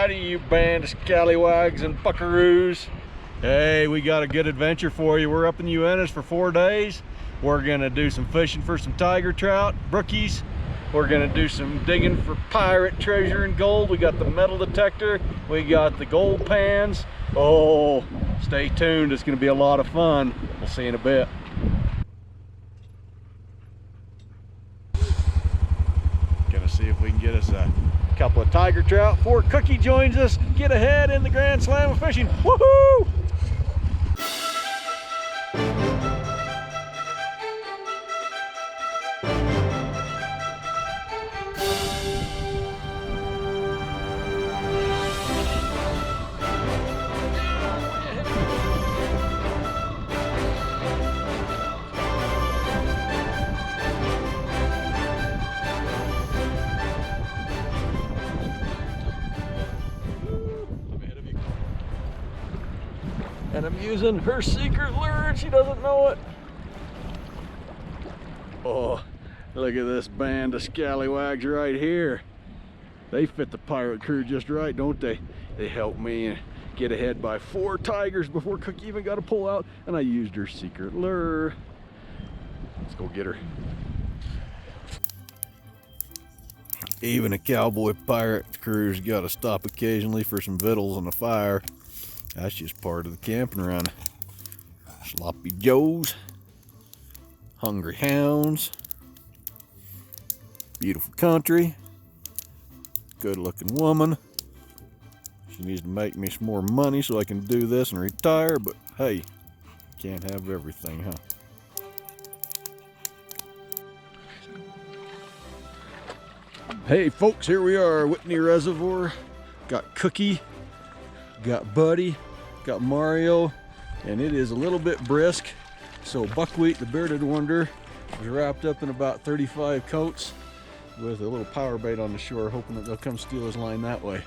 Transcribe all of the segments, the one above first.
Howdy, you band of scallywags and buckaroos. Hey, we got a good adventure for you. We're up in Unitas for 4 days. We're gonna do some fishing for some tiger trout, brookies. We're gonna do some digging for pirate treasure and gold. We got the metal detector. We got the gold pans. Oh, stay tuned. It's gonna be a lot of fun. We'll see you in a bit. Gonna see if we can get us a couple of tiger trout before Cookie joins us. Get ahead in the Grand Slam of fishing. Woohoo! And I'm using her secret lure and she doesn't know it. Oh, look at this band of scallywags right here. They fit the pirate crew just right, don't they? They helped me get ahead by 4 tigers before Cookie even got a pull out, and I used her secret lure. Let's go get her. Even a cowboy pirate crew's got to stop occasionally for some victuals on the fire. That's just part of the camping run. Sloppy Joes, hungry hounds, beautiful country, good looking woman. She needs to make me some more money so I can do this and retire, but hey, can't have everything, huh? Hey folks, here we are, Whitney Reservoir. Got Cookie, got Buddy, got Mario, and it is a little bit brisk. So Buckwheat, the bearded wonder, is wrapped up in about 35 coats with a little power bait on the shore, hoping that they'll come steal his line that way.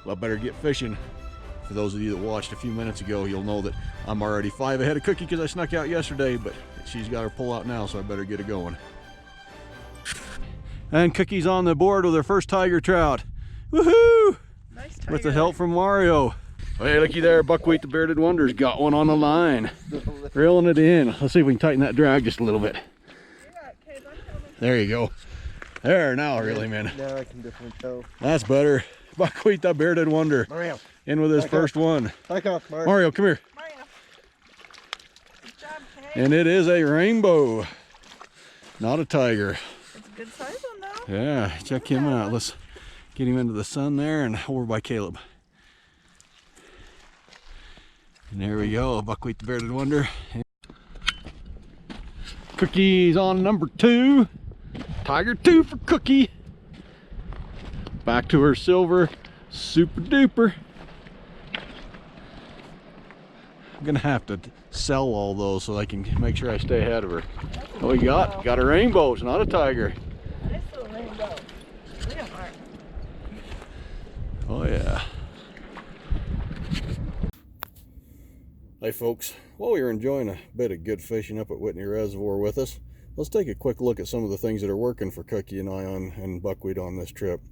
Well, I better get fishing. For those of you that watched a few minutes ago, you'll know that I'm already 5 ahead of Cookie because I snuck out yesterday, but she's got her pull out now, so I better get it going. And Cookie's on the board with her first tiger trout. Woohoo! Nice tiger. With the help from Mario. Hey, looky there, Buckwheat the bearded wonder's got one on the line. Reeling it in. Let's see if we can tighten that drag just a little bit. There you go. There, now reel him in. Now I can definitely tell. That's better. Buckwheat the bearded wonder. Mario. In with his first one. Back off, Mario. Mario, come here. Mario. Good job, Kay. And it is a rainbow. Not a tiger. It's a good size one though. Yeah, check him out. Let's get him into the sun there and over by Caleb. And there we go, Buckwheat the bearded wonder. Cookie's on number 2. Tiger 2 for Cookie. Back to her silver super duper. I'm gonna have to sell all those so I can make sure I stay ahead of her. What we got? Got a rainbow, it's not a tiger. Nice little rainbow. Look at Mark. Oh yeah. Hey folks, while we were enjoying a bit of good fishing up at Whitney Reservoir with us, let's take a quick look at some of the things that are working for Cookie and I and Buckwheat on this trip.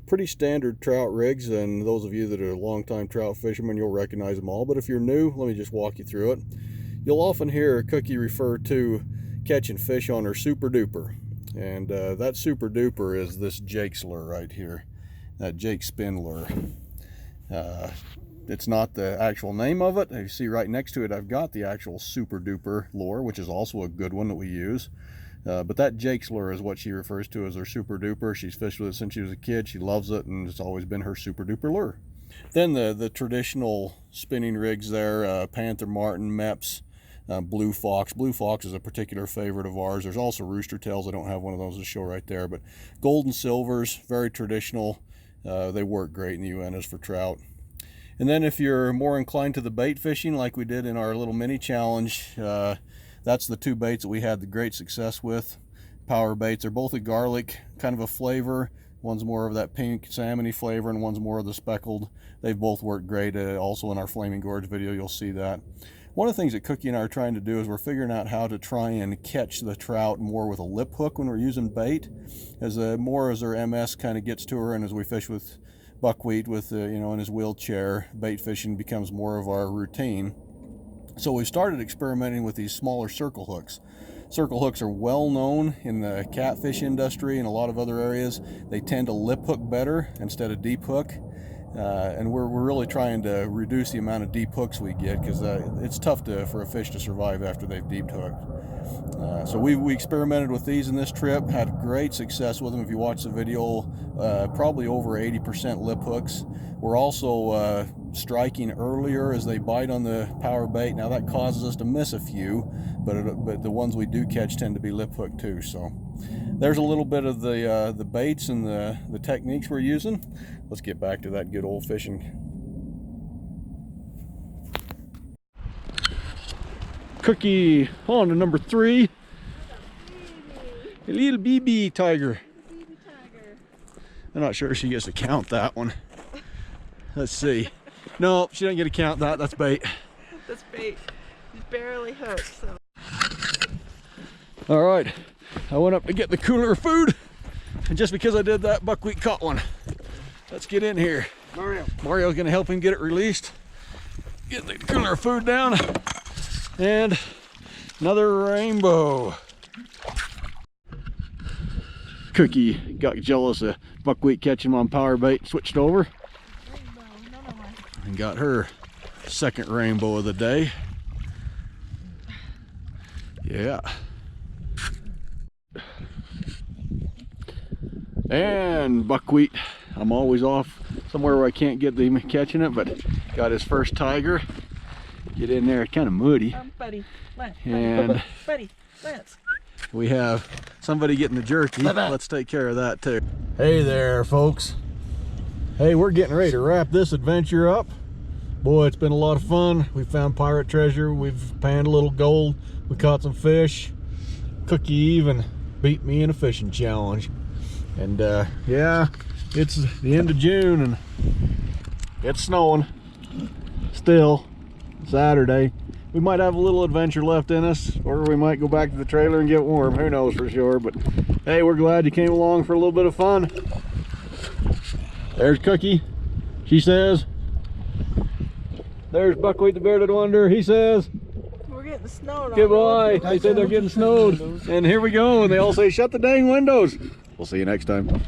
Pretty standard trout rigs, and those of you that are longtime trout fishermen, you'll recognize them all, but if you're new, let me just walk you through it. You'll often hear Cookie refer to catching fish on her super duper, and that super duper is this Jake's lure right here, that Jake spin lure. It's not the actual name of it. As you see right next to it, I've got the actual super duper lure, which is also a good one that we use. But that Jake's lure is what she refers to as her super duper. She's fished with it since she was a kid. She loves it, and it's always been her super duper lure. Then the traditional spinning rigs there, Panther Martin, Meps, Blue Fox. Blue Fox is a particular favorite of ours. There's also Rooster Tails. I don't have one of those to show right there, but gold and silvers, very traditional. They work great in the Unitas for trout. And then if you're more inclined to the bait fishing like we did in our little mini challenge, that's the 2 baits that we had the great success with. Power baits. They're both a garlic kind of a flavor. One's more of that pink salmony flavor and one's more of the speckled. They've both worked great. Also in our Flaming Gorge video, you'll see that. One of the things that Cookie and I are trying to do is we're figuring out how to try and catch the trout more with a lip hook when we're using bait. More as their MS kind of gets to her, and as we fish with buckwheat with in his wheelchair, bait fishing becomes more of our routine. So we started experimenting with these smaller circle hooks. Circle hooks are well known in the catfish industry and a lot of other areas. They tend to lip hook better instead of deep hook. And we're really trying to reduce the amount of deep hooks we get, because it's tough for a fish to survive after they've deep hooked. So we experimented with these in this trip, had great success with them. If you watch the video, probably over 80% lip hooks. We're also striking earlier as they bite on the power bait. Now that causes us to miss a few, but the ones we do catch tend to be lip hooked too. So there's a little bit of the baits and the techniques we're using. Let's get back to that good old fishing. Cookie on to number 3. A little BB tiger. I'm not sure she gets to count that one. Let's see. No, she doesn't get to count that. That's bait. That's bait. He's barely hooked. So. All right. I went up to get the cooler of food, and just because I did that, buckwheat caught one. Let's get in here. Mario's gonna help him get it released. Get the cooler of food down. And another rainbow. Cookie got jealous of buckwheat catching him on power bait, switched over. And got her second rainbow of the day. Yeah. And buckwheat. I'm always off somewhere where I can't get them catching it, but got his first tiger. Get in there, kind of muddy. Buddy, Lance, and Lance. We have somebody getting the jerky. Let's take care of that too. Hey there, folks. Hey, we're getting ready to wrap this adventure up. Boy, it's been a lot of fun. We found pirate treasure. We've panned a little gold. We caught some fish. Cookie even beat me in a fishing challenge. And yeah, it's the end of June and it's snowing still. Saturday. We might have a little adventure left in us, or we might go back to the trailer and get warm. Who knows for sure, but hey, we're glad you came along for a little bit of fun. There's Cookie. She says. There's Buckwheat the Bearded Wonder. He says. We're getting snowed on. Goodbye. They said they're getting snowed. And here we go. And they all say, shut the dang windows. We'll see you next time.